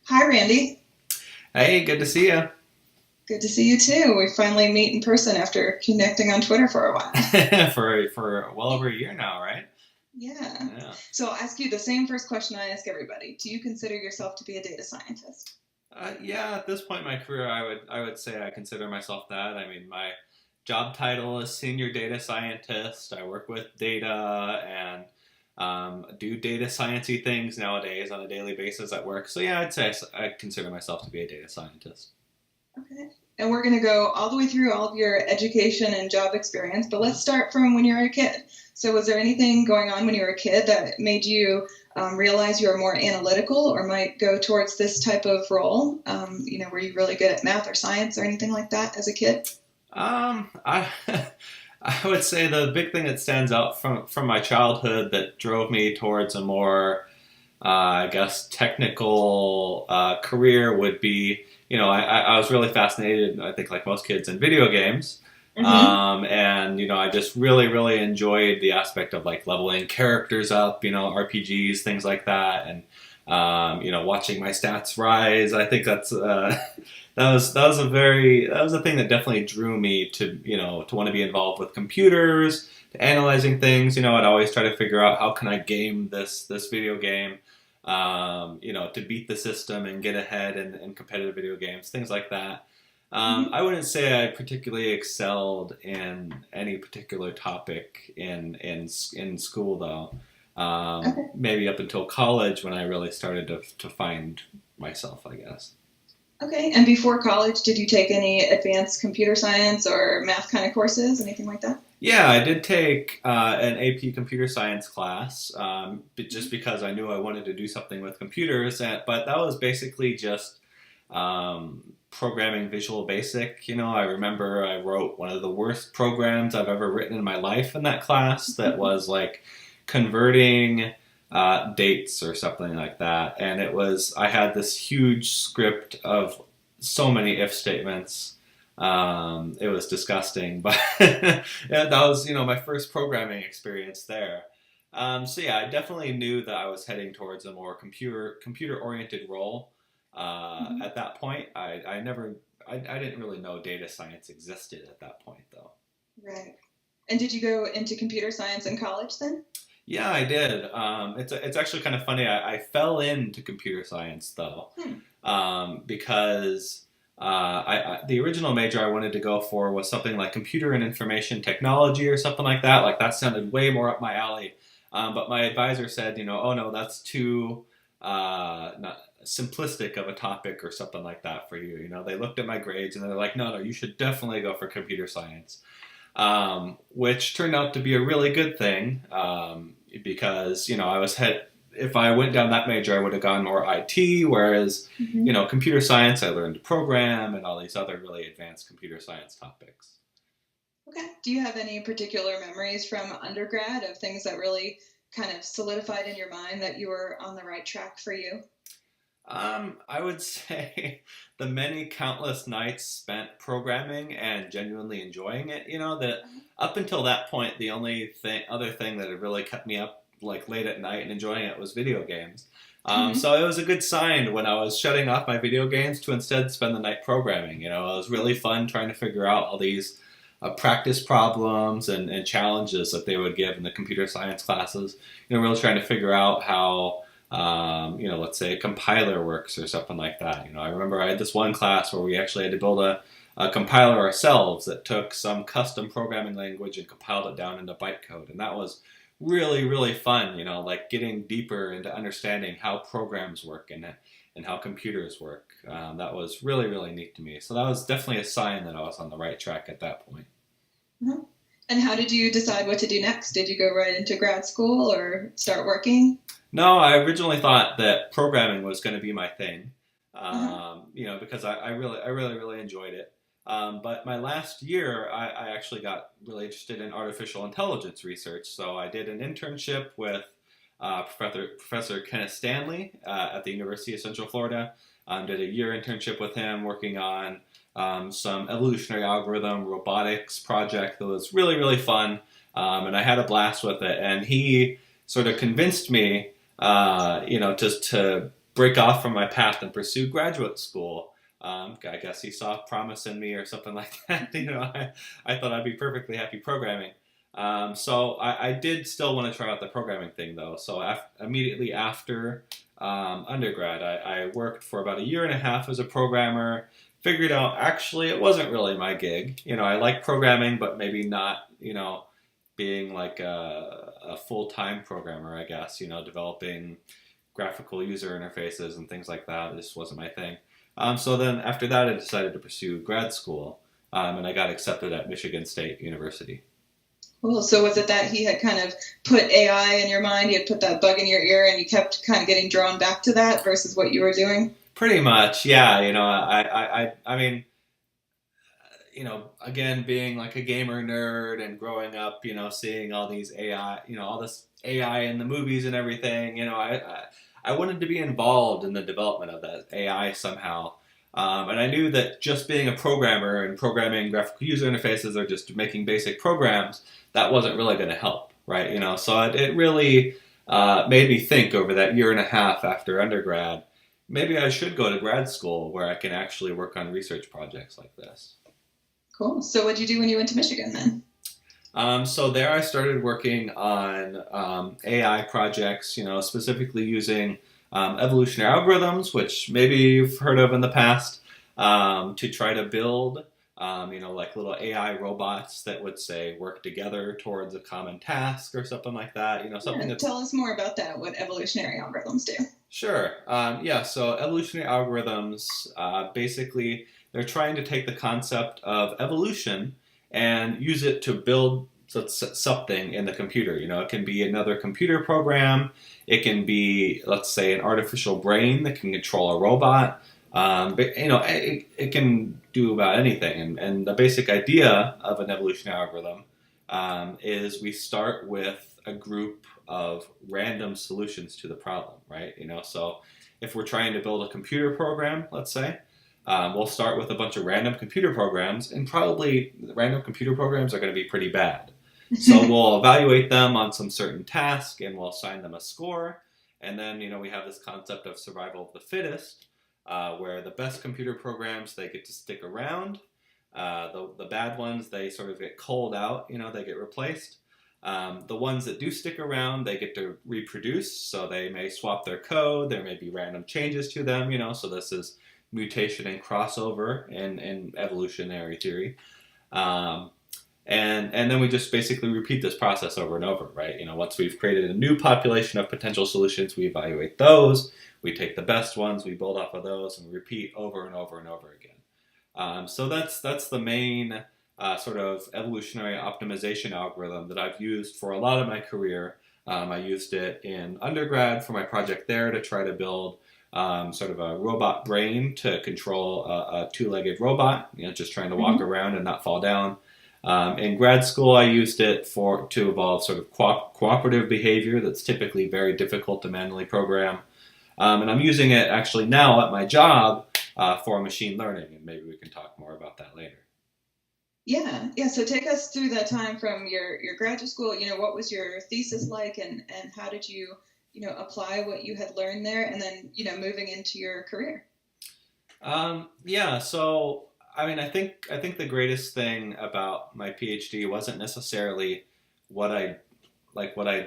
Hi, Randy. Hey, good to see you. Good to see you too. We finally meet in person after connecting on Twitter for a while. For well over a year now, right? Yeah. Yeah. So I'll ask you the same first question I ask everybody. Do you consider yourself to be a data scientist? Yeah. At this point in my career, I would say I consider myself that. I mean, my job title is senior data scientist. I work with data and do data sciencey things nowadays on a daily basis at work. So yeah, I'd say I consider myself to be a data scientist. Okay. And we're going to go all the way through all of your education and job experience, but let's start from when you were a kid. So was there anything going on when you were a kid that made you realize you were more analytical or might go towards this type of role? Were you really good at math or science or anything like that as a kid? I I would say the big thing that stands out from my childhood that drove me towards a more I guess technical career would be, I was really fascinated, I think like most kids, in video games. Mm-hmm. And, I just really, really enjoyed the aspect of like leveling characters up, RPGs, things like that. And, watching my stats rise. I think that's, that was a thing that definitely drew me to want to be involved with computers, to analyzing things. I'd always try to figure out how can I game this video game, to beat the system and get ahead in competitive video games, things like that. Mm-hmm. I wouldn't say I particularly excelled in any particular topic in school though. Okay. Maybe up until college when I really started to find myself, I guess. Okay. And before college, did you take any advanced computer science or math kind of courses, anything like that? Yeah, I did take an AP computer science class, just because I knew I wanted to do something with computers. But that was basically just programming Visual Basic. I remember I wrote one of the worst programs I've ever written in my life in that class that was like converting dates or something like that. And I had this huge script of so many if statements. It was disgusting, but yeah, that was my first programming experience there. So yeah, I definitely knew that I was heading towards a more computer oriented role. Mm-hmm. At that point, I didn't really know data science existed at that point though. Right. And did you go into computer science in college then? Yeah, I did. It's actually kind of funny. I fell into computer science though, Hmm. because the original major I wanted to go for was something like computer and information technology or something like that. Like that sounded way more up my alley. But my advisor said, oh no, that's too not simplistic of a topic or something like that for you. They looked at my grades and they're like, no, you should definitely go for computer science, which turned out to be a really good thing, because I was head. If I went down that major, I would have gone more IT. Whereas, Mm-hmm. computer science, I learned to program and all these other really advanced computer science topics. Okay. Do you have any particular memories from undergrad of things that really kind of solidified in your mind that you were on the right track for you? I would say the many countless nights spent programming and genuinely enjoying it. That up until that point, the other thing that had really kept me up like late at night and enjoying it was video games. Mm-hmm. So it was a good sign when I was shutting off my video games to instead spend the night programming. It was really fun trying to figure out all these practice problems and challenges that they would give in the computer science classes. Really trying to figure out how let's say a compiler works or something like that. I remember I had this one class where we actually had to build a compiler ourselves that took some custom programming language and compiled it down into bytecode. And that was really, really fun, like getting deeper into understanding how programs work and how computers work. That was really, really neat to me. So that was definitely a sign that I was on the right track at that point. Uh-huh. And how did you decide what to do next? Did you go right into grad school or start working? No, I originally thought that programming was going to be my thing, Uh-huh. because I really, really enjoyed it. But my last year, I actually got really interested in artificial intelligence research. So I did an internship with Professor Kenneth Stanley at the University of Central Florida. Did a year internship with him working on some evolutionary algorithm robotics project that was really, really fun. and I had a blast with it. And he sort of convinced me, just to break off from my path and pursue graduate school. I guess he saw promise in me or something like that. I thought I'd be perfectly happy programming. So I did still want to try out the programming thing, though. So immediately after undergrad, I worked for about a year and a half as a programmer. Figured out actually it wasn't really my gig. I like programming, but maybe not, being like a full-time programmer, I guess, developing graphical user interfaces and things like that. This wasn't my thing. So then after that, I decided to pursue grad school, and I got accepted at Michigan State University. Cool. So was it that he had kind of put AI in your mind, he had put that bug in your ear, and you kept kind of getting drawn back to that versus what you were doing? Pretty much, yeah. I mean, again, being like a gamer nerd and growing up, seeing all these AI, all this AI in the movies and everything, I wanted to be involved in the development of that AI somehow. And I knew that just being a programmer and programming graphical user interfaces or just making basic programs, that wasn't really going to help, right? So it really made me think over that year and a half after undergrad, maybe I should go to grad school where I can actually work on research projects like this. Cool. So what did you do when you went to Michigan then? So there I started working on AI projects, specifically using evolutionary algorithms, which maybe you've heard of in the past, to try to build, like little AI robots that would, say, work together towards a common task or something like that. Something that's... Tell us more about that, what evolutionary algorithms do. Sure. So evolutionary algorithms, basically, they're trying to take the concept of evolution and use it to build something in the computer. It can be another computer program. It can be, let's say, an artificial brain that can control a robot. But it can do about anything. And the basic idea of an evolutionary algorithm is we start with a group of random solutions to the problem, right? So if we're trying to build a computer program, let's say, we'll start with a bunch of random computer programs, and probably the random computer programs are going to be pretty bad. So we'll evaluate them on some certain task, and we'll assign them a score. And then, we have this concept of survival of the fittest, where the best computer programs, they get to stick around. The bad ones, they sort of get culled out, they get replaced. The ones that do stick around, they get to reproduce, so they may swap their code. There may be random changes to them, so this is mutation and crossover in evolutionary theory. And then we just basically repeat this process over and over, right? Once we've created a new population of potential solutions, we evaluate those, we take the best ones, we build off of those, and we repeat over and over and over again. So that's the main sort of evolutionary optimization algorithm that I've used for a lot of my career. I used it in undergrad for my project there to try to build sort of a robot brain to control a two-legged robot, just trying to walk around and not fall down. In grad school, I used it to evolve sort of cooperative behavior that's typically very difficult to manually program. And I'm using it actually now at my job for machine learning, and maybe we can talk more about that later. Yeah. So take us through that time from your graduate school. What was your thesis like, and how did you apply what you had learned there, and then moving into your career? So I think the greatest thing about my PhD wasn't necessarily what I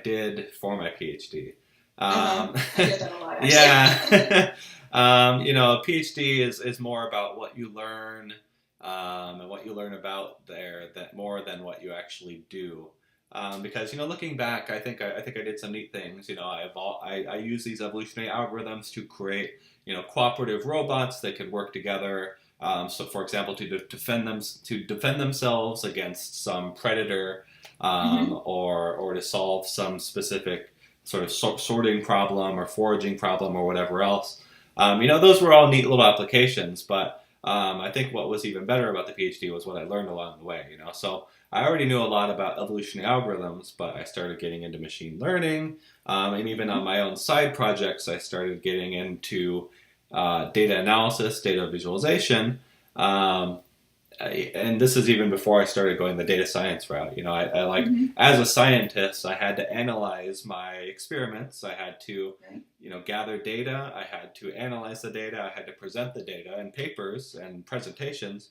did for my PhD. I hear that a lot, actually. Yeah. A PhD is more about what you learn, and what you learn about there, that more than what you actually do. Because looking back, I think I did some neat things. I use these evolutionary algorithms to create cooperative robots that could work together. So, for example, to defend themselves against some predator, or to solve some specific sort of sorting problem or foraging problem or whatever else. Those were all neat little applications, but I think what was even better about the PhD was what I learned along the way. So I already knew a lot about evolutionary algorithms, but I started getting into machine learning, and even on my own side projects, I started getting into data analysis, data visualization, and this is even before I started going the data science route. I like, Mm-hmm. as a scientist, I had to analyze my experiments. I had to, Right. gather data. I had to analyze the data. I had to present the data in papers and presentations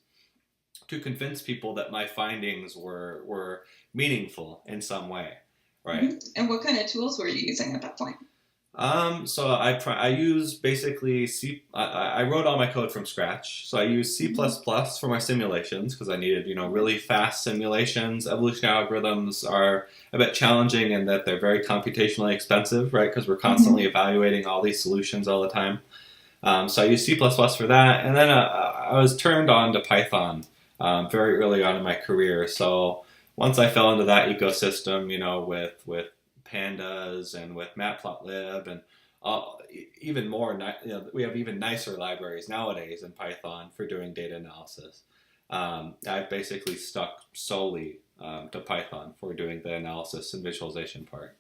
to convince people that my findings were meaningful in some way, right? Mm-hmm. And what kind of tools were you using at that point? So I use basically I wrote all my code from scratch. So I use C++ for my simulations because I needed, really fast simulations. Evolutionary algorithms are a bit challenging in that they're very computationally expensive, right? Because we're constantly evaluating all these solutions all the time. So I use C++ for that. And then I was turned on to Python very early on in my career. So once I fell into that ecosystem, with pandas and with matplotlib and even more, we have even nicer libraries nowadays in Python for doing data analysis. I've basically stuck solely to Python for doing the analysis and visualization part.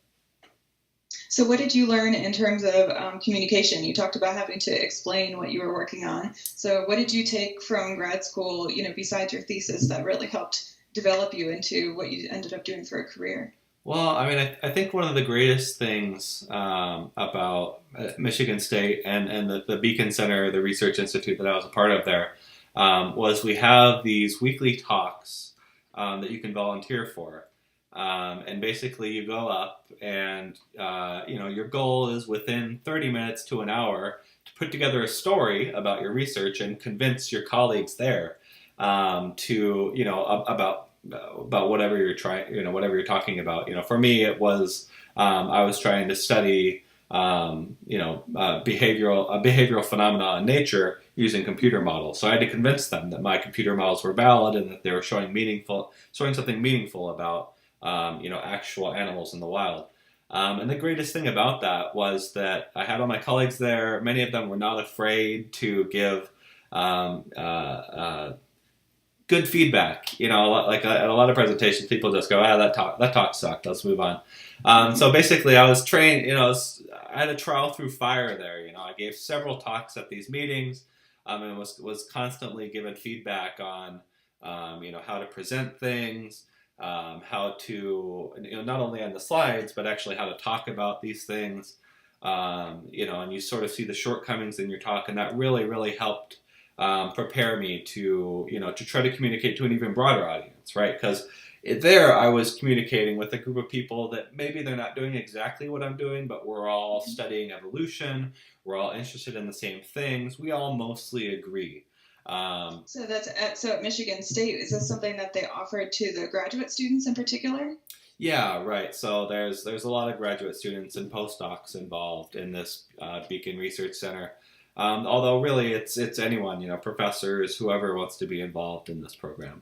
So what did you learn in terms of communication? You talked about having to explain what you were working on. So what did you take from grad school, besides your thesis, that really helped develop you into what you ended up doing for a career? Well, I mean, I think one of the greatest things about Michigan State and the Beacon Center, the research institute that I was a part of there, was we have these weekly talks that you can volunteer for. And basically you go up and, your goal is within 30 minutes to an hour to put together a story about your research and convince your colleagues there about whatever you're trying, whatever you're talking about. For me, it was I was trying to study, behavioral phenomena in nature using computer models. So I had to convince them that my computer models were valid and that they were showing something meaningful about, actual animals in the wild. And the greatest thing about that was that I had all my colleagues there. Many of them were not afraid to give good feedback. Like at a lot of presentations, people just go, that talk sucked. Let's move on. So basically, I was trained. I had a trial through fire there. I gave several talks at these meetings, and was constantly given feedback on, how to present things, how to, not only on the slides, but actually how to talk about these things. And you sort of see the shortcomings in your talk, and that really, really helped prepare me to try to communicate to an even broader audience, right? Because there I was communicating with a group of people that maybe they're not doing exactly what I'm doing, but we're all studying evolution. We're all interested in the same things. We all mostly agree. So at Michigan State, is this something that they offered to the graduate students in particular? Yeah, right. So there's a lot of graduate students and postdocs involved in this Beacon Research Center. Although really it's anyone, professors, whoever wants to be involved in this program.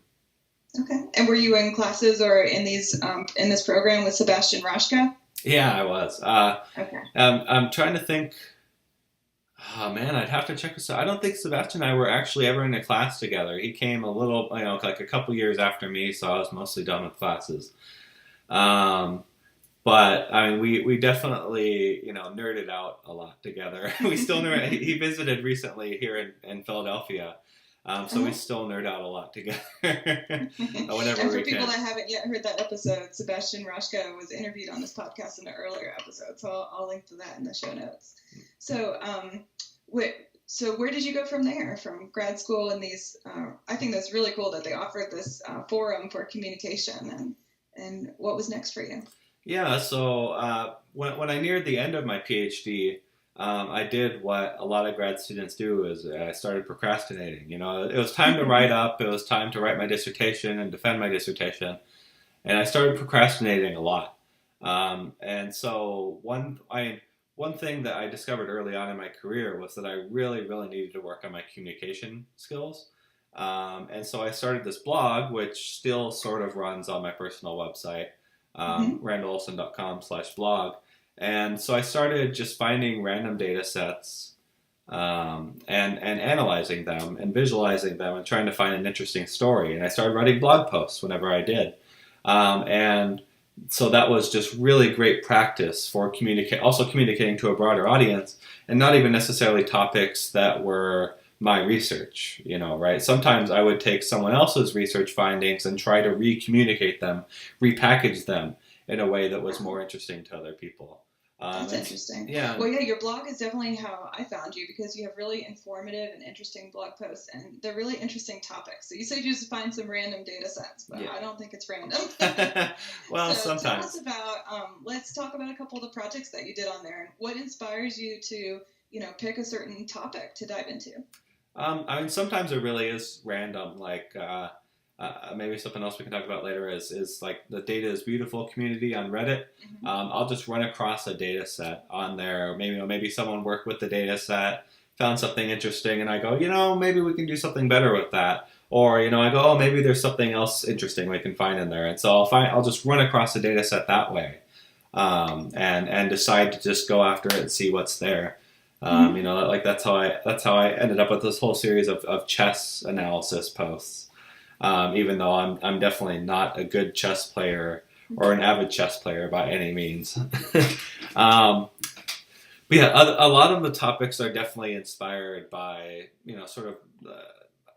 Okay. And were you in classes or in in this program with Sebastian Rashka? Yeah, I was. Okay. I'm trying to think. Oh man, I'd have to check this out. I don't think Sebastian and I were actually ever in a class together. He came a little, like a couple years after me, so I was mostly done with classes. But I mean, we definitely, nerded out a lot together. We still nerd. He visited recently here in Philadelphia, so we still nerd out a lot together. Whenever and for we people can. that haven't yet heard that episode, Sebastian Rashka was interviewed on this podcast in an earlier episode, so I'll link to that in the show notes. So, where did you go from there, from grad school and these? I think that's really cool that they offered this forum for communication, and what was next for you? Yeah, so when I neared the end of my PhD, I did what a lot of grad students do, is I started procrastinating. It was time to write up, it was time to write my dissertation and defend my dissertation, and I started procrastinating a lot. And so one thing that I discovered early on in my career was that I really, really needed to work on my communication skills. And so I started this blog, which still sort of runs on my personal website. randalolson.com/blog. And so I started just finding random data sets and analyzing them and visualizing them and trying to find an interesting story. And I started writing blog posts whenever I did. And so that was just really great practice for communicating to a broader audience, and not even necessarily topics that were my research, right? Sometimes I would take someone else's research findings and try to re-communicate them, repackage them in a way that was more interesting to other people. That's interesting. Yeah. Well, yeah, your blog is definitely how I found you, because you have really informative and interesting blog posts, and they're really interesting topics. So you said you just find some random data sets, but I don't think it's random. Well, so sometimes. Tell us about, let's talk about a couple of the projects that you did on there, and what inspires you to, pick a certain topic to dive into. Sometimes it really is random, like, maybe something else we can talk about later is like the Data is Beautiful community on Reddit. Mm-hmm. I'll just run across a data set on there. Maybe someone worked with the data set, found something interesting, and I go, maybe we can do something better with that. Or, I go, oh, maybe there's something else interesting we can find in there. And so I'll just run across the data set that way, and decide to just go after it and see what's there. Like that's how I ended up with this whole series of chess analysis posts. Even though I'm definitely not a good chess player or an avid chess player by any means. But yeah, a lot of the topics are definitely inspired by, sort of,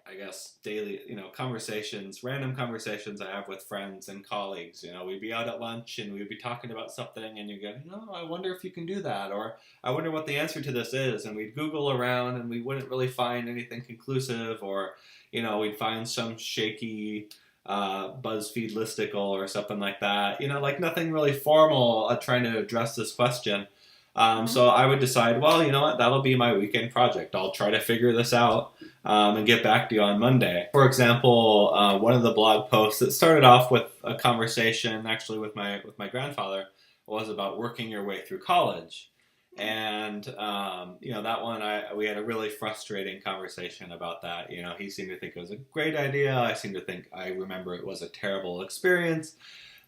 I guess, daily, conversations, random conversations I have with friends and colleagues. We'd be out at lunch and we'd be talking about something, and you go, I wonder if you can do that, or I wonder what the answer to this is. And we'd Google around and we wouldn't really find anything conclusive, or we'd find some shaky BuzzFeed listicle or something like that. Like nothing really formal trying to address this question. So I would decide, well, you know what, that'll be my weekend project. I'll try to figure this out and get back to you on Monday. For example, one of the blog posts that started off with a conversation actually with my grandfather was about working your way through college. And, that one, we had a really frustrating conversation about that. He seemed to think it was a great idea. I seemed to think, I remember it was a terrible experience.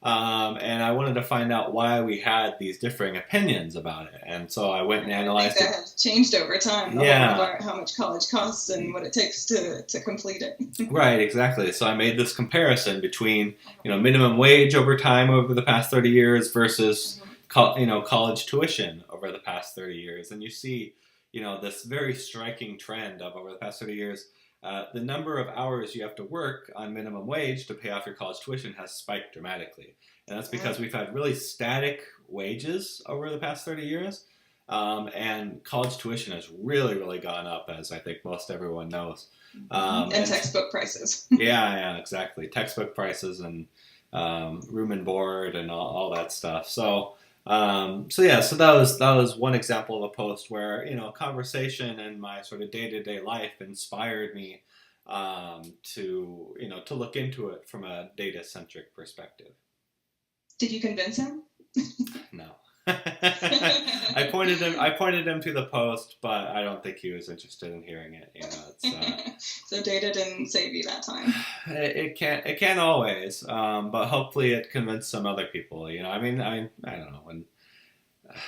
And I wanted to find out why we had these differing opinions about it. And so I went and analyzed it. That has changed over time. Yeah. How much college costs and what it takes to complete it. Right, exactly. So I made this comparison between, minimum wage over time over the past 30 years versus college tuition over the past 30 years. And you see, this very striking trend of over the past 30 years, the number of hours you have to work on minimum wage to pay off your college tuition has spiked dramatically. And that's because we've had really static wages over the past 30 years. And college tuition has really, really gone up, as I think most everyone knows. And textbook prices. Yeah, exactly. Textbook prices and room and board and all that stuff. So that was one example of a post where, conversation and my sort of day-to-day life inspired me to look into it from a data-centric perspective. Did you convince him? No. I pointed him to the post, but I don't think he was interested in hearing it. So data didn't save you that time. It can't always, but hopefully it convinced some other people. I don't know,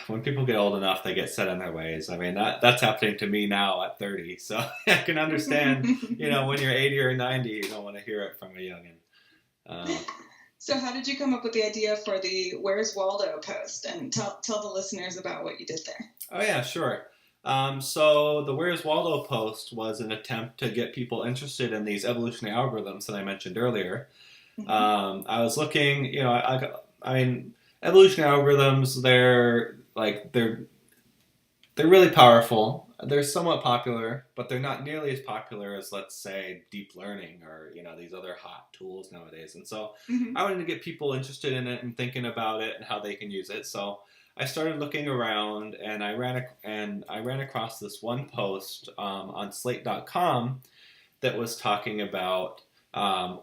when people get old enough, they get set in their ways. I mean, that's happening to me now at 30, so I can understand. When you're 80 or 90, you don't want to hear it from a youngin. So how did you come up with the idea for the Where's Waldo post? And tell the listeners about what you did there. Oh, yeah, sure. So the Where's Waldo post was an attempt to get people interested in these evolutionary algorithms that I mentioned earlier. Mm-hmm. I was looking, evolutionary algorithms, they're really powerful. They're somewhat popular, but they're not nearly as popular as, let's say, deep learning or, these other hot tools nowadays. And so I wanted to get people interested in it and thinking about it and how they can use it. So I started looking around, and I ran across this one post on Slate.com that was talking about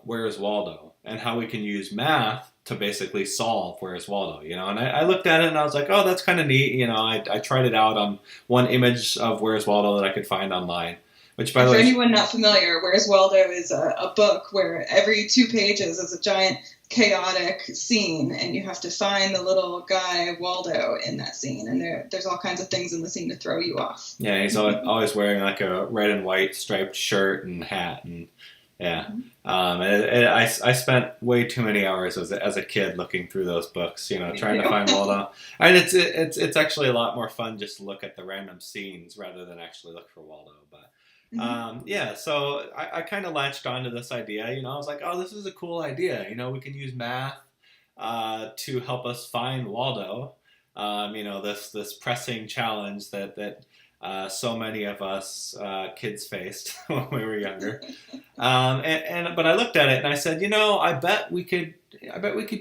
Where's Waldo and how we can use math to basically solve Where's Waldo, and I looked at it and I was like, oh, that's kind of neat. I tried it out on one image of Where's Waldo that I could find online, which, by the way, for anyone not familiar, Where's Waldo is a book where every 2 pages is a giant chaotic scene, and you have to find the little guy Waldo in that scene, and there's all kinds of things in the scene to throw you off. Yeah, he's always wearing like a red and white striped shirt and hat, and yeah. I spent way too many hours as a kid looking through those books, trying to find Waldo. And it's actually a lot more fun just to look at the random scenes rather than actually look for Waldo. But So I kind of latched onto this idea. I was like, oh, this is a cool idea. We can use math to help us find Waldo. This pressing challenge that so many of us kids faced when we were younger. But I looked at it and I said, I bet we could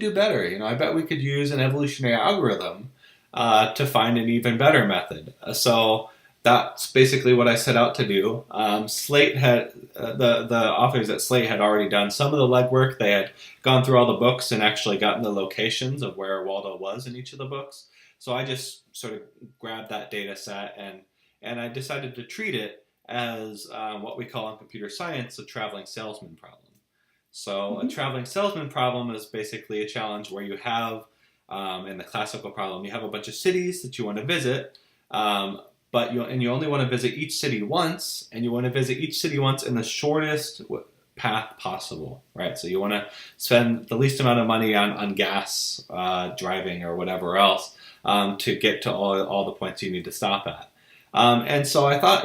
do better. I bet we could use an evolutionary algorithm to find an even better method. So that's basically what I set out to do. Slate had the authors at Slate had already done some of the legwork. They had gone through all the books and actually gotten the locations of where Waldo was in each of the books. So I just sort of grabbed that data set and I decided to treat it as what we call in computer science a traveling salesman problem. So a traveling salesman problem is basically a challenge where you have, in the classical problem, you have a bunch of cities that you want to visit, but you only want to visit each city once, and you want to visit each city once in the shortest path possible, right? So you want to spend the least amount of money on gas, driving, or whatever else to get to all the points you need to stop at. And so I thought,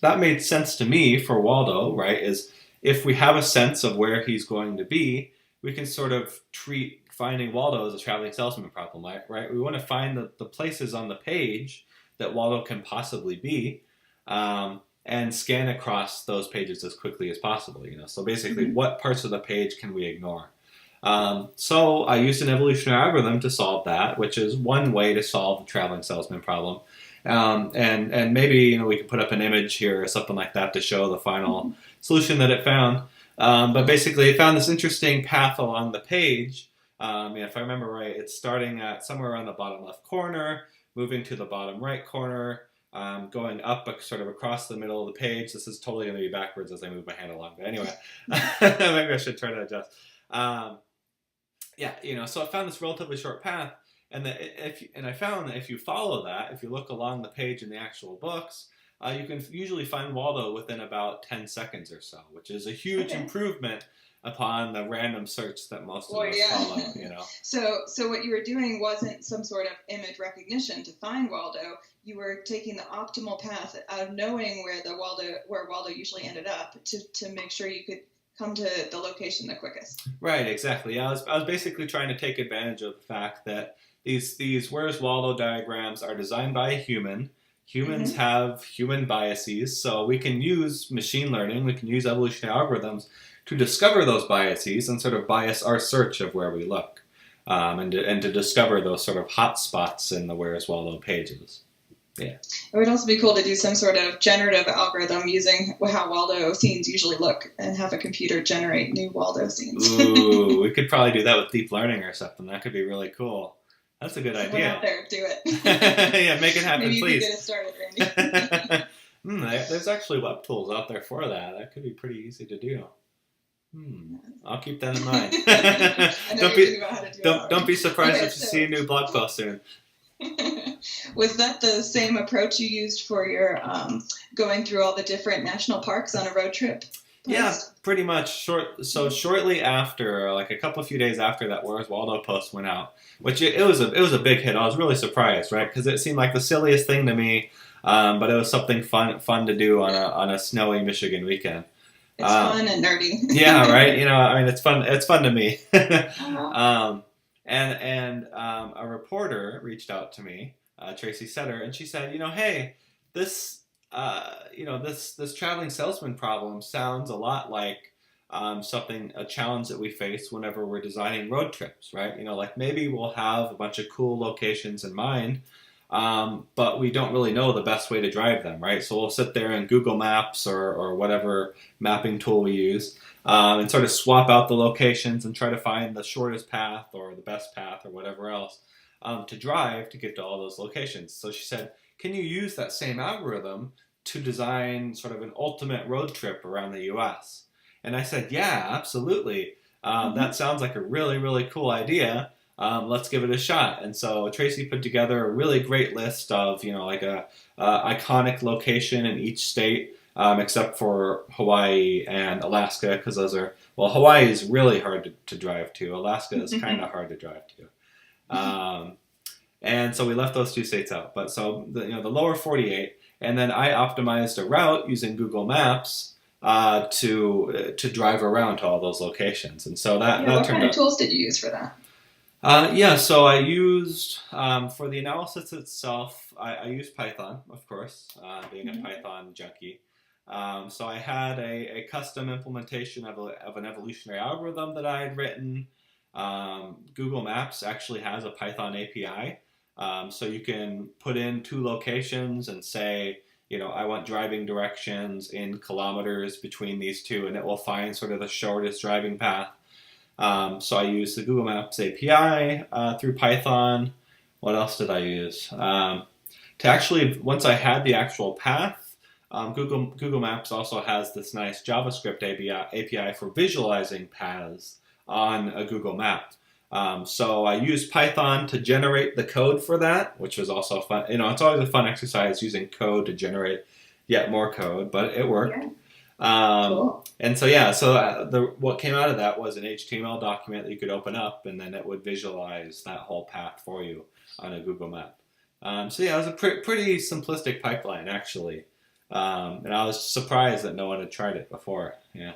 that made sense to me for Waldo, right? Is if we have a sense of where he's going to be, we can sort of treat finding Waldo as a traveling salesman problem, right? We want to find the places on the page that Waldo can possibly be, and scan across those pages as quickly as possible. So basically, what parts of the page can we ignore? So I used an evolutionary algorithm to solve that, which is one way to solve the traveling salesman problem. And maybe we can put up an image here or something like that to show the final solution that it found. But basically, it found this interesting path along the page. If I remember right, it's starting at somewhere around the bottom left corner, moving to the bottom right corner, going up sort of across the middle of the page. This is totally going to be backwards as I move my hand along. But anyway, maybe I should try to adjust. So I found this relatively short path. And I found that if you follow that, if you look along the page in the actual books, you can usually find Waldo within about 10 seconds or so, which is a huge improvement upon the random search that most of us follow. So what you were doing wasn't some sort of image recognition to find Waldo. You were taking the optimal path out of knowing where Waldo usually ended up to make sure you could come to the location the quickest. Right, exactly. I was basically trying to take advantage of the fact that these Where's Waldo diagrams are designed by a human. Humans have human biases, so we can use machine learning, we can use evolutionary algorithms to discover those biases and sort of bias our search of where we look, and to discover those sort of hot spots in the Where's Waldo pages. Yeah. It would also be cool to do some sort of generative algorithm using how Waldo scenes usually look and have a computer generate new Waldo scenes. Ooh, we could probably do that with deep learning or something. That could be really cool. That's a good idea. Out there, do it. Yeah, make it happen, Maybe please. Maybe you can get it started, Randy. There's actually web tools out there for that. That could be pretty easy to do. I'll keep that in mind. Don't be surprised if you see a new blog post soon. Was that the same approach you used for your going through all the different national parks on a road trip? Yeah, pretty much. Shortly after, like a few days after that Where's Waldo post went out, which it was a big hit. I was really surprised, right? Because it seemed like the silliest thing to me, but it was something fun to do on a snowy Michigan weekend. It's fun and nerdy. Yeah, right. It's fun. It's fun to me. And a reporter reached out to me, Tracy Setter, and she said, hey, this traveling salesman problem sounds a lot like a challenge that we face whenever we're designing road trips, right? Like maybe we'll have a bunch of cool locations in mind, but we don't really know the best way to drive them, right? So we'll sit there in Google Maps or whatever mapping tool we use, and sort of swap out the locations and try to find the shortest path or the best path or whatever else to drive to get to all those locations. So she said, can you use that same algorithm to design sort of an ultimate road trip around the U.S.? And I said, yeah, absolutely. That sounds like a really, really cool idea. Let's give it a shot. And so Tracy put together a really great list of, like a iconic location in each state, except for Hawaii and Alaska, because Hawaii is really hard to drive to. Alaska is kind of hard to drive to. And so we left those two states out. But so the lower 48. and then I optimized a route using Google Maps to drive around to all those locations. And so that What turned kind of out. tools did you use for that? So I used, for the analysis itself, I used Python, of course, being a Python junkie. So I had a custom implementation of an evolutionary algorithm that I had written. Google Maps actually has a Python API. So you can put in 2 locations and say, I want driving directions in kilometers between these 2, and it will find sort of the shortest driving path. So I used the Google Maps API through Python. What else did I use? To actually, once I had the actual path, Google Maps also has this nice JavaScript API for visualizing paths on a Google map. So I used Python to generate the code for that, which was also fun. It's always a fun exercise using code to generate yet more code, but it worked. Yeah. Cool. And so what came out of that was an HTML document that you could open up, and then it would visualize that whole path for you on a Google map. It was a pretty simplistic pipeline, actually. And I was surprised that no one had tried it before. Yeah.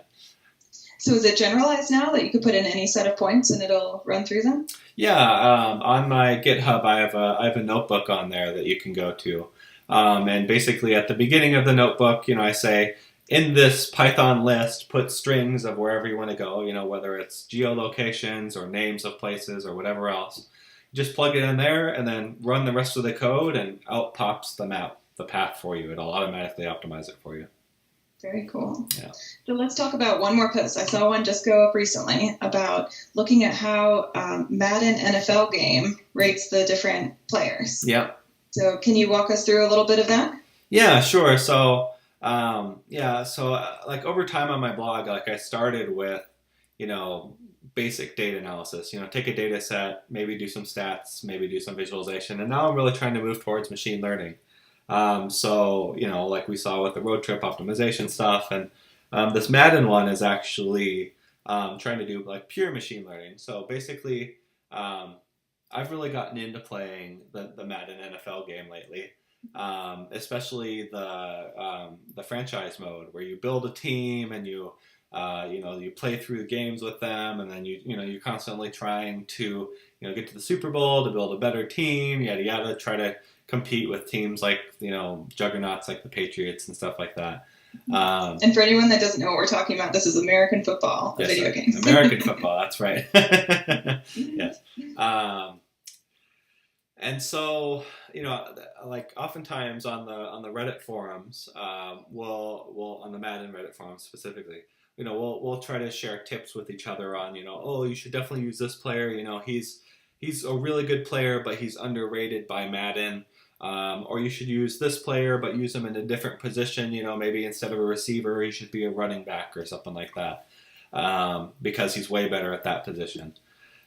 So is it generalized now that you could put in any set of points and it'll run through them? Yeah. On my GitHub, I have a notebook on there that you can go to. And basically at the beginning of the notebook, I say, in this Python list, put strings of wherever you want to go, whether it's geolocations or names of places or whatever else. Just plug it in there and then run the rest of the code, and out pops the map, the path for you. It'll automatically optimize it for you. Very cool. Yeah. So let's talk about one more post. I saw one just go up recently about looking at how Madden NFL game rates the different players. Yeah. So can you walk us through a little bit of that? Yeah, sure. So, over time on my blog, I started with, basic data analysis. Take a data set, maybe do some stats, maybe do some visualization, and now I'm really trying to move towards machine learning. Like we saw with the road trip optimization stuff, and this Madden one is actually trying to do pure machine learning. So basically, I've really gotten into playing the Madden NFL game lately, especially the franchise mode where you build a team and you play through the games with them, and then you're constantly trying to get to the Super Bowl to build a better team, yada yada, try to compete with teams like juggernauts like the Patriots and stuff like that. And for anyone that doesn't know what we're talking about, this is American football, yes, video games. American football, that's right. Yes. And so, oftentimes on the Reddit forums, we'll on the Madden Reddit forums specifically, we'll try to share tips with each other on, you should definitely use this player. He's a really good player, but he's underrated by Madden. Or you should use this player, but use him in a different position. Maybe instead of a receiver, he should be a running back or something like that, because he's way better at that position.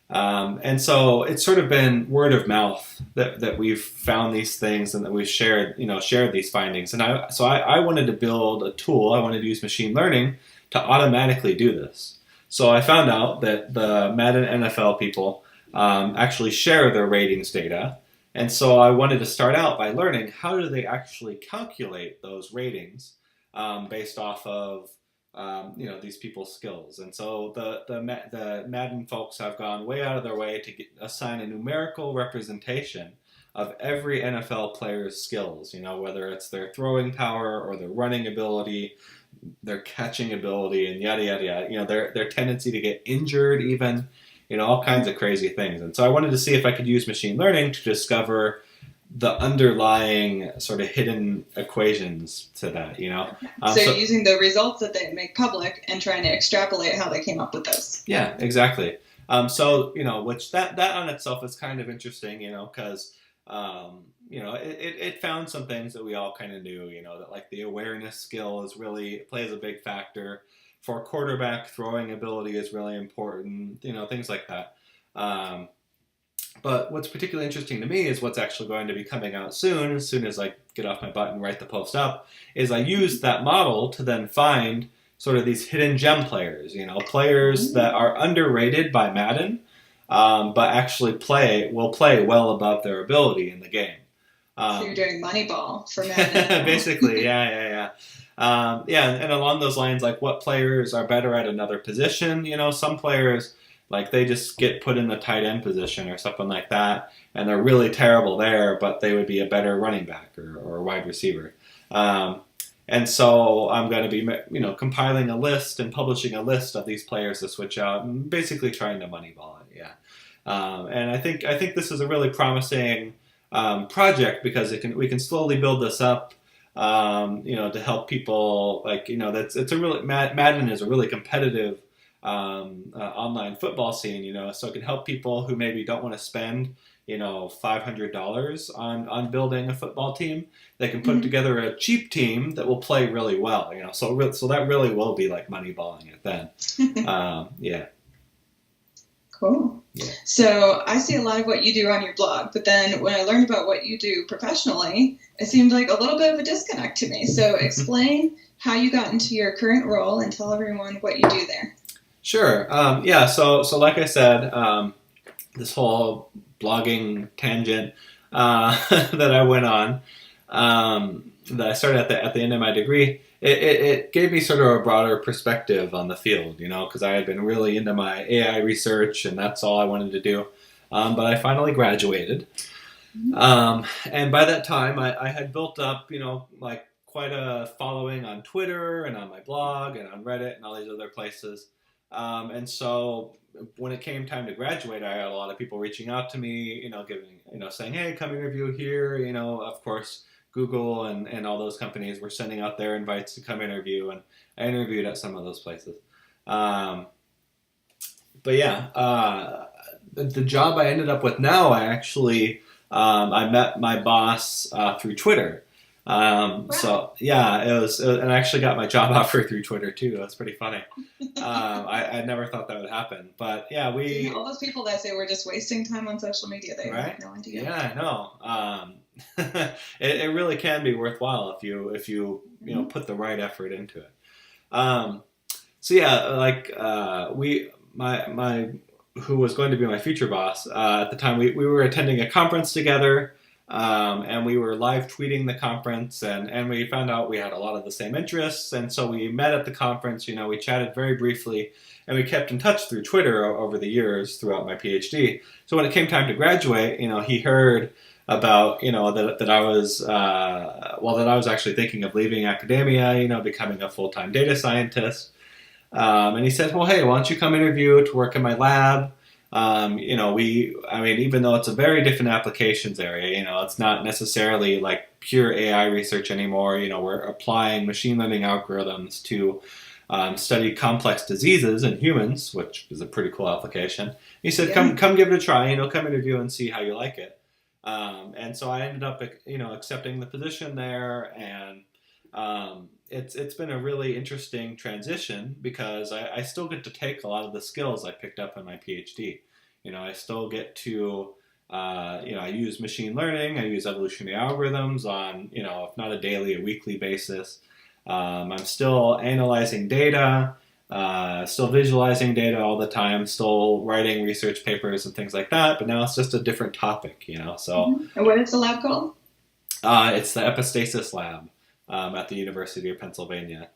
And so it's sort of been word of mouth that we've found these things and that we've shared these findings. And I wanted to build a tool. I wanted to use machine learning to automatically do this. So I found out that the Madden NFL people actually share their ratings data. And so I wanted to start out by learning how do they actually calculate those ratings based off of these people's skills. And so the Madden folks have gone way out of their way to assign a numerical representation of every NFL player's skills, whether it's their throwing power or their running ability, their catching ability, and yada yada yada, their tendency to get injured even, all kinds of crazy things. And so I wanted to see if I could use machine learning to discover the underlying sort of hidden equations to that, So you're using the results that they make public and trying to extrapolate how they came up with those. Yeah, exactly. Which that on itself is kind of interesting, because, it found some things that we all kind of knew, that the awareness skill plays a big factor. For quarterback, throwing ability is really important, things like that. But what's particularly interesting to me is what's actually going to be coming out soon as I get off my butt and write the post up, is I use that model to then find sort of these hidden gem players, players that are underrated by Madden, but actually will play well above their ability in the game. So you're doing Moneyball for Madden NFL. Basically, yeah. And along those lines, like what players are better at another position? Some players like they just get put in the tight end position or something like that, and they're really terrible there, but they would be a better running back or wide receiver. And so I'm going to be, compiling a list and publishing a list of these players to switch out, and basically trying to moneyball it. Yeah. And I think this is a really promising project because we can slowly build this up. To help people Madden is a really competitive online football scene. So it can help people who maybe don't want to spend $500 on building a football team. They can put together a cheap team that will play really well. So that really will be like moneyballing it then. Yeah. Cool. Yeah. So I see a lot of what you do on your blog, but then when I learned about what you do professionally, it seemed like a little bit of a disconnect to me. So explain how you got into your current role and tell everyone what you do there. Sure. So like I said, this whole blogging tangent that I went on, that I started at the end of my degree, it gave me sort of a broader perspective on the field, because I had been really into my AI research and that's all I wanted to do. But I finally graduated. And by that time, I had built up, quite a following on Twitter and on my blog and on Reddit and all these other places. And so when it came time to graduate, I had a lot of people reaching out to me, saying, hey, come interview here. Of course, Google and all those companies were sending out their invites to come interview, and I interviewed at some of those places. But yeah, the job I ended up with now, I met my boss through Twitter. Wow. So yeah, it was, and I actually got my job offer through Twitter too. That's pretty funny. I never thought that would happen, but yeah, all those people that say we're just wasting time on social media, they have no idea. Yeah, I know. It really can be worthwhile if you put the right effort into it. So yeah, my who was going to be my future boss at the time, we were attending a conference together. And we were live tweeting the conference, and we found out we had a lot of the same interests, and so we met at the conference. We chatted very briefly, and we kept in touch through Twitter over the years throughout my PhD. So when it came time to graduate, he heard about that I was actually thinking of leaving academia, becoming a full-time data scientist, and he said, well, hey, why don't you come interview to work in my lab? Even though it's a very different applications area, it's not necessarily like pure AI research anymore. We're applying machine learning algorithms to study complex diseases in humans, which is a pretty cool application. He said, come give it a try, come interview and see how you like it. And so I ended up, accepting the position there, and it's been a really interesting transition because I still get to take a lot of the skills I picked up in my PhD. I still get to, I use machine learning, I use evolutionary algorithms on, if not a daily, a weekly basis. I'm still analyzing data, still visualizing data all the time, still writing research papers and things like that, but now it's just a different topic, so. And what is the lab called? It's the Epistasis Lab. At the University of Pennsylvania.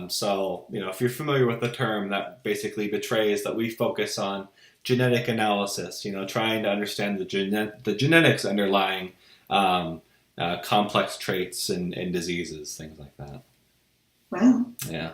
So, if you're familiar with the term, that basically betrays that we focus on genetic analysis, trying to understand the genetics underlying complex traits and diseases, things like that. Wow. Yeah.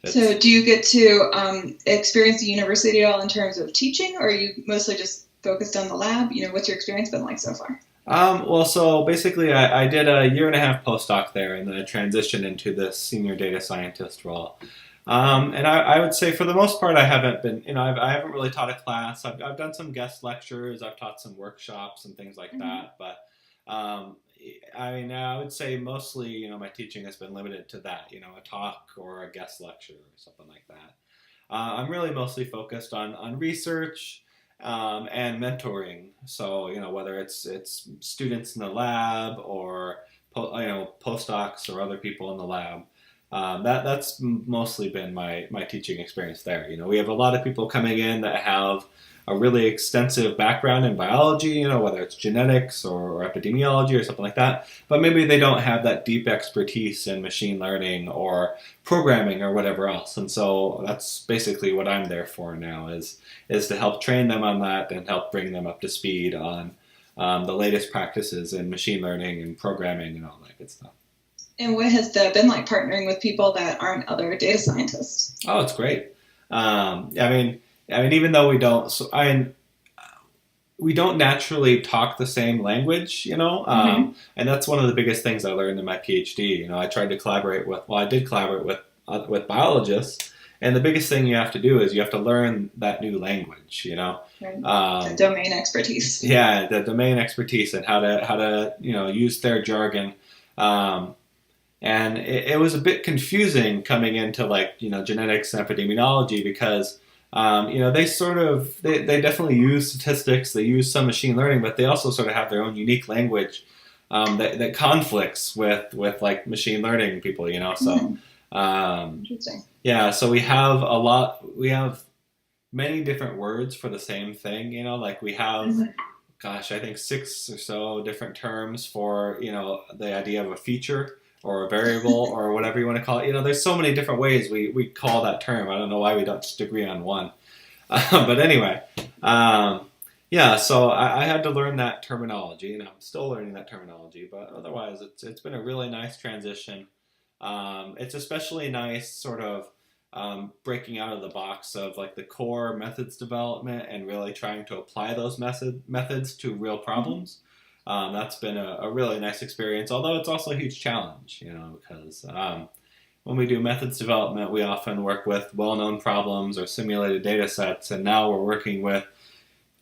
So do you get to experience the university at all in terms of teaching, or are you mostly just focused on the lab? What's your experience been like so far? So basically I did a 1.5 postdoc there, and then I transitioned into this senior data scientist role. And I would say for the most part, I haven't been, I haven't really taught a class. I've done some guest lectures, I've taught some workshops and things like that. But, I would say mostly, my teaching has been limited to that, a talk or a guest lecture or something like that. I'm really mostly focused on research, and mentoring. So, whether it's students in the lab or, postdocs or other people in the lab. That's mostly been my teaching experience there. We have a lot of people coming in that have a really extensive background in biology, whether it's genetics or epidemiology or something like that, but maybe they don't have that deep expertise in machine learning or programming or whatever else. And so that's basically what I'm there for now is to help train them on that and help bring them up to speed on the latest practices in machine learning and programming and all that good stuff. And what has that been like, partnering with people that aren't other data scientists? Oh, it's great. Even though we don't naturally talk the same language, and that's one of the biggest things I learned in my PhD. I tried to collaborate I did collaborate with biologists, and the biggest thing you have to do is you have to learn that new language, Right. The domain expertise. Yeah, the domain expertise and how to use their jargon. And it was a bit confusing coming into genetics and epidemiology because they definitely use statistics, they use some machine learning, but they also sort of have their own unique language that conflicts with like machine learning people, So Interesting. Yeah, so we have many different words for the same thing, we have. Gosh, I think 6 or so different terms for the idea of a feature or a variable or whatever you want to call it. There's so many different ways we call that term. I don't know why we don't just agree on one. But anyway, so I had to learn that terminology, and I'm still learning that terminology. But otherwise, it's been a really nice transition. It's especially nice, sort of breaking out of the box of like the core methods development and really trying to apply those methods to real problems. That's been a really nice experience, although it's also a huge challenge, because when we do methods development, we often work with well-known problems or simulated data sets, and now we're working with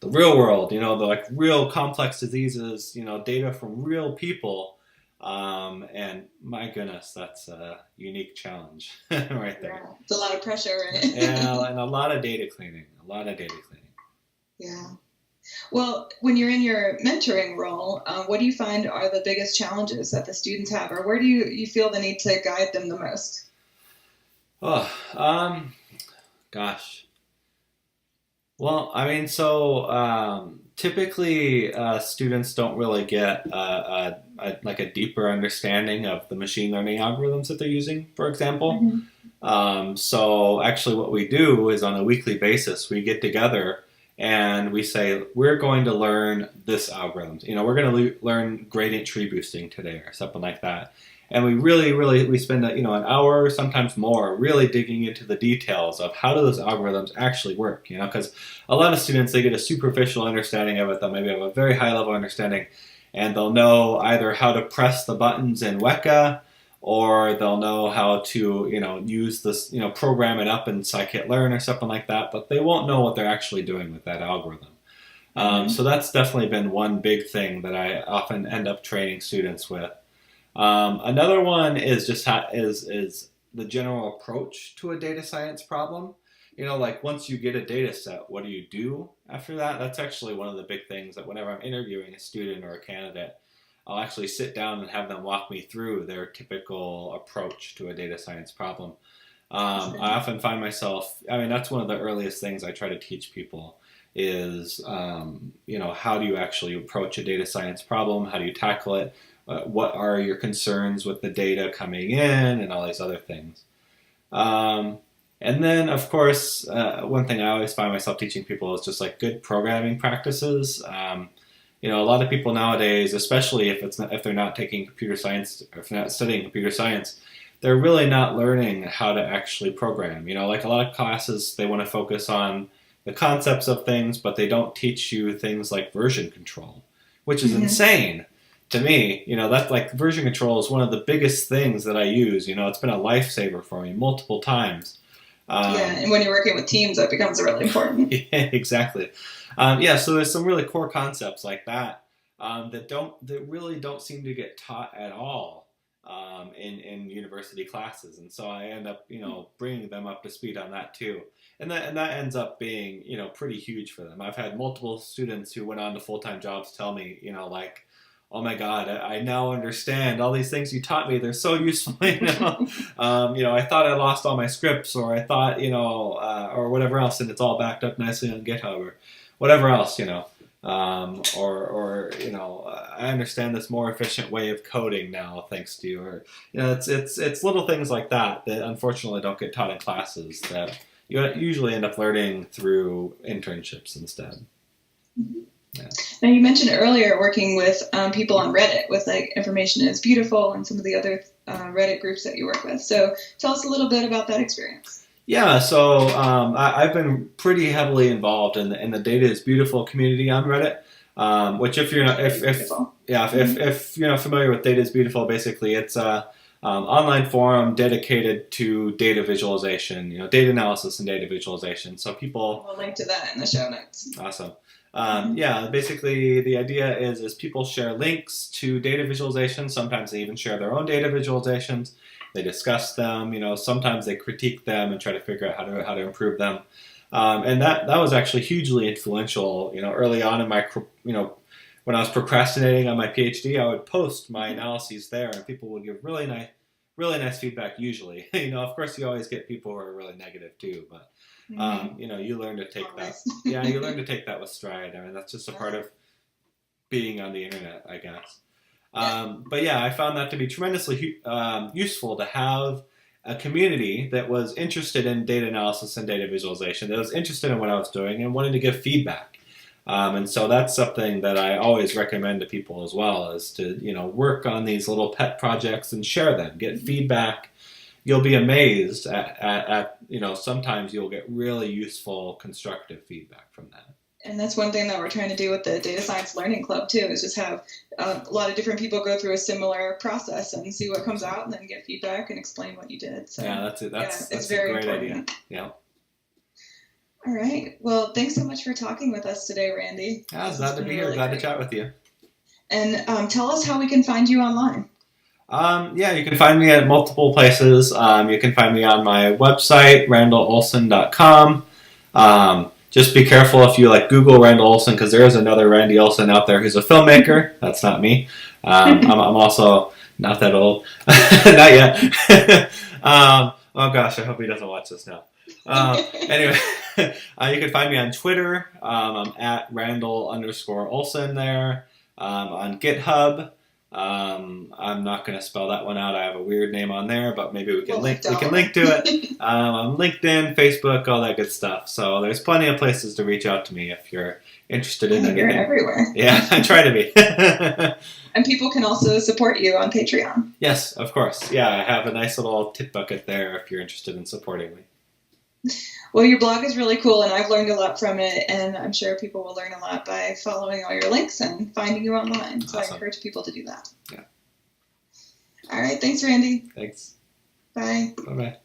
the real world, the like real complex diseases, data from real people, and my goodness, that's a unique challenge right there. Yeah, it's a lot of pressure, right? Yeah, and a lot of data cleaning. Yeah. Well, when you're in your mentoring role, what do you find are the biggest challenges that the students have, or where do you feel the need to guide them the most? Oh, gosh. Well, typically students don't really get a deeper understanding of the machine learning algorithms that they're using, for example. Mm-hmm. So actually what we do is on a weekly basis, we get together and we say, we're going to learn this algorithm. We're going to learn gradient tree boosting today or something like that. And we we spend an hour, sometimes more, really digging into the details of how do those algorithms actually work. Because a lot of students, they get a superficial understanding of it. They'll maybe have a very high level understanding, and they'll know either how to press the buttons in Weka, or they'll know how to use this, program it up in scikit-learn or something like that. But they won't know what they're actually doing with that algorithm. So that's definitely been one big thing that I often end up training students with. Another one is just is the general approach to a data science problem. Like once you get a data set, what do you do after that? That's actually one of the big things that whenever I'm interviewing a student or a candidate, I'll actually sit down and have them walk me through their typical approach to a data science problem. I often find myself, that's one of the earliest things I try to teach people is, how do you actually approach a data science problem? How do you tackle it? What are your concerns with the data coming in and all these other things? And then, of course, one thing I always find myself teaching people is just like good programming practices. A lot of people nowadays, especially if they're not taking computer science or if they're not studying computer science, they're really not learning how to actually program. Like a lot of classes, they want to focus on the concepts of things, but they don't teach you things like version control, which is insane. To me, that's like version control is one of the biggest things that I use. It's been a lifesaver for me multiple times. And when you're working with teams, that becomes really important. Yeah, exactly. So there's some really core concepts like that that really don't seem to get taught at all in university classes, and so I end up bringing them up to speed on that too, and that ends up being pretty huge for them. I've had multiple students who went on to full-time jobs tell me like, oh my God, I now understand all these things you taught me. They're so useful. I thought I lost all my scripts, or I thought, or whatever else, and it's all backed up nicely on GitHub or whatever else, I understand this more efficient way of coding now, thanks to you. Or, it's little things like that unfortunately don't get taught in classes that you usually end up learning through internships instead. Mm-hmm. Yeah. Now, you mentioned earlier working with people on Reddit with Information is Beautiful and some of the other Reddit groups that you work with. So tell us a little bit about that experience. Yeah, so I've been pretty heavily involved in the Data is Beautiful community on Reddit. Which, if you're not if you're not familiar with Data is Beautiful, basically it's a online forum dedicated to data visualization, data analysis and data visualization. So people. We'll link to that in the show notes. Awesome. Basically the idea is people share links to data visualizations. Sometimes they even share their own data visualizations. They discuss them. Sometimes they critique them and try to figure out how to improve them. And that was actually hugely influential. Early on in my, when I was procrastinating on my PhD, I would post my analyses there, and people would give really nice feedback. Usually, of course, you always get people who are really negative too, but you learn to take that. Yeah, you learn to take that with stride. I mean, that's just a part of being on the internet, I guess. But yeah, I found that to be tremendously useful to have a community that was interested in data analysis and data visualization, that was interested in what I was doing and wanted to give feedback. And so that's something that I always recommend to people as well, is to work on these little pet projects and share them, get feedback. You'll be amazed at sometimes you'll get really useful, constructive feedback from that. And that's one thing that we're trying to do with the Data Science Learning Club, too, is just have a lot of different people go through a similar process and see what comes out and then get feedback and explain what you did. So, yeah, that's it's a very great important. idea. Yeah. All right. Well, thanks so much for talking with us today, Randy. Yeah, I was glad to be here. Glad to chat with you. And tell us how we can find you online. You can find me at multiple places. You can find me on my website, randalolson.com. Just be careful if you Google Randal Olson, because there is another Randy Olson out there who's a filmmaker. That's not me. I'm also not that old. Not yet. Oh gosh, I hope he doesn't watch this now. Anyway, you can find me on Twitter. I'm at Randal_Olson there. On GitHub. I'm not going to spell that one out. I have a weird name on there, but maybe we can link to it. On LinkedIn, Facebook, all that good stuff. So there's plenty of places to reach out to me if you're interested in anything. You're everywhere. Yeah, I try to be. And people can also support you on Patreon. Yes, of course. Yeah, I have a nice little tip bucket there if you're interested in supporting me. Well, your blog is really cool, and I've learned a lot from it, and I'm sure people will learn a lot by following all your links and finding you online. So Awesome. I encourage people to do that. Yeah. All right. Thanks, Randy. Thanks. Bye. Bye-bye.